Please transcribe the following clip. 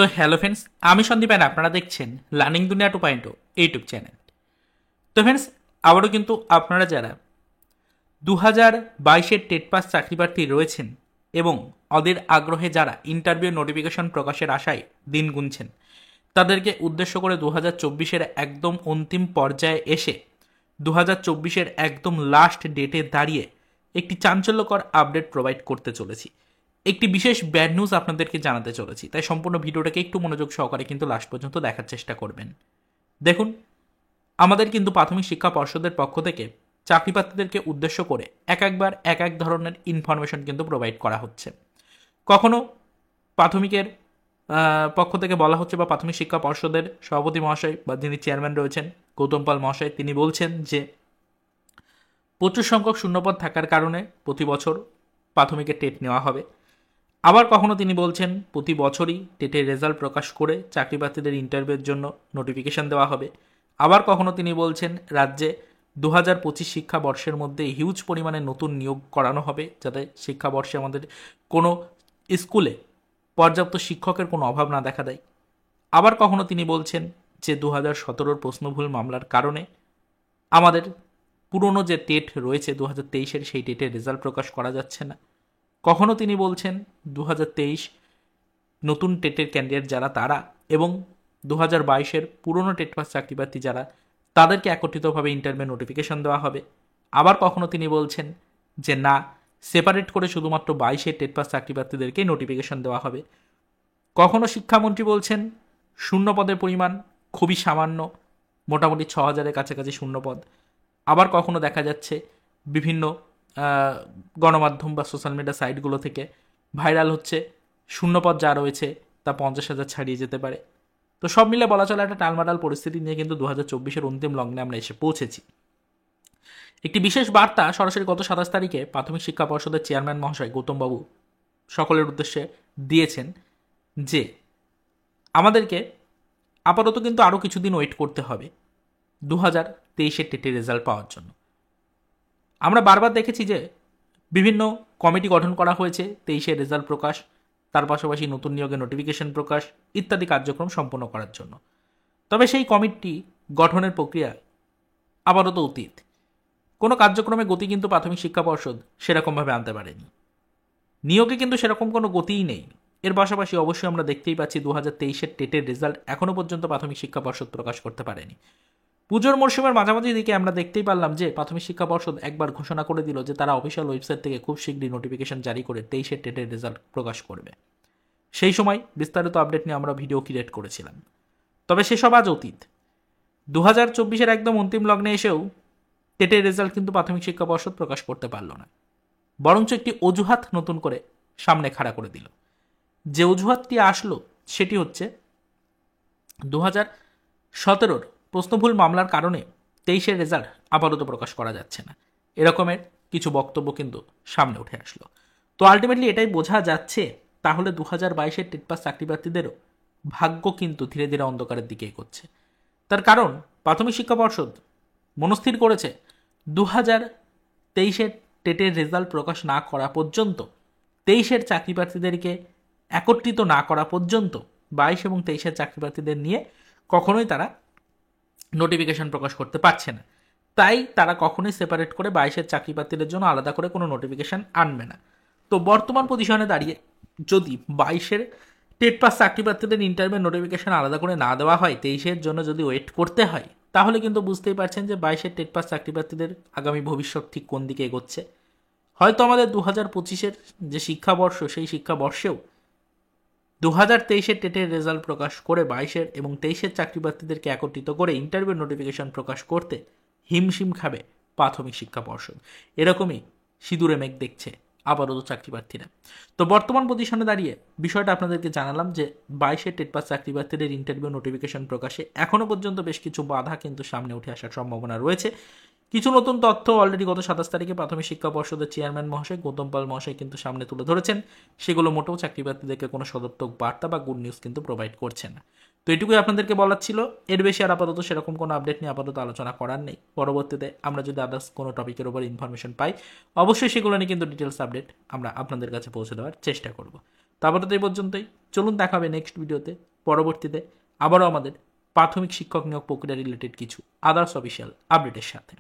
তো hello friends, আমি সন্দীপ আর আপনারা দেখছেন লার্নিং দুনিয়া 2.0 ইউটিউব চ্যানেল। তো ফ্রেন্ডস, আবারও কিন্তু আপনারা যারা 2022-এর টেট পাস চাকরি প্রার্থী রয়েছেন এবং ওদের আগ্রহে যারা ইন্টারভিউ নোটিফিকেশন প্রকাশের আশায় দিন গুনছেন, তাদেরকে উদ্দেশ্য করে 2024-এর একদম অন্তিম পর্যায়ে এসে 2024-এর একদম লাস্ট ডেটে দাঁড়িয়ে একটি চাঞ্চল্যকর আপডেট প্রোভাইড করতে চলেছি। একটি বিশেষ ব্যাড নিউজ আপনাদেরকে জানাতে চলেছি, তাই সম্পূর্ণ ভিডিওটাকে একটু মনোযোগ সহকারে কিন্তু লাস্ট পর্যন্ত দেখার চেষ্টা করবেন। দেখুন, আমাদের কিন্তু প্রাথমিক শিক্ষা পর্ষদের পক্ষ থেকে চাকরি প্রার্থীদেরকে উদ্দেশ্য করে একবার এক এক ধরনের ইনফরমেশন কিন্তু প্রোভাইড করা হচ্ছে। কখনো প্রাথমিকের পক্ষ থেকে বলা হচ্ছে, বা প্রাথমিক শিক্ষা পর্ষদের সভাপতি মহাশয় বা যিনি চেয়ারম্যান রয়েছেন গৌতম পাল মহাশয়, তিনি বলছেন যে প্রচুর সংখ্যক শূন্যপদ থাকার কারণে প্রতি বছর প্রাথমিকের টেট নেওয়া হবে। আবার কখনো তিনি বলছেন প্রতি বছরই টেটের রেজাল্ট প্রকাশ করে চাকরি প্রার্থীদের ইন্টারভিউর জন্য নোটিফিকেশন দেওয়া হবে। আবার কখনো তিনি বলছেন রাজ্যে 2025 শিক্ষাবর্ষের মধ্যে হিউজ পরিমাণে নতুন নিয়োগ করানো হবে, যাতে শিক্ষাবর্ষে আমাদের কোনো স্কুলে পর্যাপ্ত শিক্ষকের কোনো অভাব না দেখা দেয়। আবার কখনো তিনি বলছেন যে 2017-র প্রশ্নভুল মামলার কারণে আমাদের পুরনো যে টেট রয়েছে 2023-এর, সেই টেটের রেজাল্ট প্রকাশ করা যাচ্ছে না। কখনো তিনি বলছেন 2023 নতুন টেটের ক্যান্ডিডেট যারা তারা এবং 2022-এর পুরনো টেট পাস চাকরি প্রার্থী যারা, তাদেরকে একত্রিতভাবে ইন্টারভিউ নোটিফিকেশন দেওয়া হবে। আবার কখনো তিনি বলছেন যে না, সেপারেট করে শুধুমাত্র 22-এর টেট পাস চাকরি প্রার্থীদেরকেই নোটিফিকেশন দেওয়া হবে। কখনো শিক্ষামন্ত্রী বলছেন শূন্য পদের পরিমাণ খুবই সামান্য, মোটামুটি 6,000-এর কাছাকাছি শূন্যপদ। আবার কখনো দেখা যাচ্ছে বিভিন্ন গণমাধ্যম বা সোশ্যাল মিডিয়া সাইটগুলো থেকে ভাইরাল হচ্ছে শূন্যপদ যা রয়েছে তা 50,000 ছাড়িয়ে যেতে পারে। তো সব মিলে বলা চলে একটা টালমাটাল পরিস্থিতি নিয়ে কিন্তু 2024-এর অন্তিম লগ্নে আমরা এসে পৌঁছেছি। একটি বিশেষ বার্তা সরাসরি গত 27 তারিখে প্রাথমিক শিক্ষা পর্ষদের চেয়ারম্যান মহাশয় গৌতমবাবু সকলের উদ্দেশ্যে দিয়েছেন যে আমাদেরকে আপাতত কিন্তু আরও কিছুদিন ওয়েট করতে হবে 2023-এর টেটের রেজাল্ট পাওয়ার জন্য। আমরা বারবার দেখেছি যে বিভিন্ন কমিটি গঠন করা হয়েছে 23-এর রেজাল্ট প্রকাশ, তার পাশাপাশি নতুন নিয়োগের নোটিফিকেশন প্রকাশ ইত্যাদি কার্যক্রম সম্পন্ন করার জন্য। তবে সেই কমিটি গঠনের প্রক্রিয়া আপাতত অতীত। কোনো কার্যক্রমে গতি কিন্তু প্রাথমিক শিক্ষা পর্ষদ সেরকমভাবে আনতে পারেনি। নিয়োগে কিন্তু সেরকম কোনো গতিই নেই। এর পাশাপাশি অবশ্যই আমরা দেখতেই পাচ্ছি 2023-এর টেটের রেজাল্ট এখনও পর্যন্ত প্রাথমিক শিক্ষা পর্ষদ প্রকাশ করতে পারেনি। পুজোর মরশুমের মাঝামাঝি দিকে আমরা দেখতেই পারলাম যে প্রাথমিক শিক্ষা পর্ষদ একবার ঘোষণা করে দিল যে তারা অফিসিয়াল ওয়েবসাইট থেকে খুব শীঘ্রই নোটিফিকেশন জারি করে 23-এর টেটের রেজাল্ট প্রকাশ করবে। সেই সময় বিস্তারিত আপডেট নিয়ে আমরা ভিডিও ক্রিয়েট করেছিলাম। তবে সেসব আজ অতীত। 2024-এর একদম অন্তিম লগ্নে এসেও টেটের রেজাল্ট কিন্তু প্রাথমিক শিক্ষা পর্ষদ প্রকাশ করতে পারল না, বরঞ্চ একটি অজুহাত নতুন করে সামনে খাড়া করে দিল। যে অজুহাতটি আসলো সেটি হচ্ছে 2017-র প্রশ্নভুল মামলার কারণে 23-এর রেজাল্ট আপাতত প্রকাশ করা যাচ্ছে না, এরকমের কিছু বক্তব্য কিন্তু সামনে উঠে আসলো। তো আলটিমেটলি এটাই বোঝা যাচ্ছে তাহলে 2022-এর টেট পাস চাকরি প্রার্থীদেরও ভাগ্য কিন্তু ধীরে ধীরে অন্ধকারের দিকে এগোচ্ছে। তার কারণ প্রাথমিক শিক্ষা পর্ষদ মনস্থির করেছে 2023-এর টেটের রেজাল্ট প্রকাশ না করা পর্যন্ত, 23-এর চাকরি প্রার্থীদেরকে একত্রিত না করা পর্যন্ত 22 এবং 23-এর চাকরি প্রার্থীদের নিয়ে কখনোই তারা নোটিফিকেশন প্রকাশ করতে পারছে না। তাই তারা কখনোই সেপারেট করে 22-এর চাকরি প্রার্থীদের জন্য আলাদা করে কোনো নোটিফিকেশন আনবে না। তো বর্তমান পজিশনে দাঁড়িয়ে যদি 22-এর টেট পাস চাকরি প্রার্থীদের ইন্টারভিউ নোটিফিকেশন আলাদা করে না দেওয়া হয়, 23-এর জন্য যদি ওয়েট করতে হয়, তাহলে কিন্তু বুঝতেই পারছেন যে 22-এর টেট পাস চাকরি প্রার্থীদের আগামী ভবিষ্যৎ ঠিক কোন দিকে এগোচ্ছে। হয়তো আমাদের 2025-এর যে শিক্ষাবর্ষ, সেই শিক্ষাবর্ষেও 2023-এর টেটের রেজাল্ট প্রকাশ করে 22-এর এবং 23-এর চাকরি প্রার্থীদেরকে একত্রিত করে ইন্টারভিউ নোটিফিকেশন প্রকাশ করতে হিমশিম খাবে প্রাথমিক শিক্ষা পর্ষদ। এরকমই সিঁদুরে মেঘ দেখছে আপাতত চাকরি প্রার্থীরা। তো বর্তমান পজিশনে দাঁড়িয়ে বিষয়টা আপনাদেরকে জানালাম যে 22-এর টেট পাস চাকরি প্রার্থীদের ইন্টারভিউ নোটিফিকেশন প্রকাশে এখনও পর্যন্ত বেশ কিছু বাধা কিন্তু সামনে উঠে আসার সম্ভাবনা রয়েছে। কিছু নতুন তথ্য অলরেডি গত 27 তারিখে প্রাথমিক শিক্ষা পর্ষদের চেয়ারম্যান মহাশয় গৌতম পাল মহাশয় কিন্তু সামনে তুলে ধরেছেন। সেগুলো মোটেও চাকরি প্রার্থীদেরকে কোনো সদর্থক বার্তা বা গুড নিউজ কিন্তু প্রোভাইড করছে না। তো এটুকুই আপনাদেরকে বলার ছিল। এর বেশি আর আপাতত সেরকম কোনো আপডেট নিয়ে আপাতত আলোচনা করার নেই। পরবর্তীতে আমরা যদি আদার্স কোনো টপিকের উপর ইনফরমেশন পাই, অবশ্যই সেগুলো নিয়ে কিন্তু ডিটেলস আপডেট আমরা আপনাদের কাছে পৌঁছে দেওয়ার চেষ্টা করব। তারপরে তো এই পর্যন্তই। চলুন দেখাবে নেক্সট ভিডিওতে, পরবর্তীতে আবারও আমাদের প্রাথমিক শিক্ষক নিয়োগ প্রক্রিয়া রিলেটেড কিছু আদার্স অফিসিয়াল আপডেটের সাথে।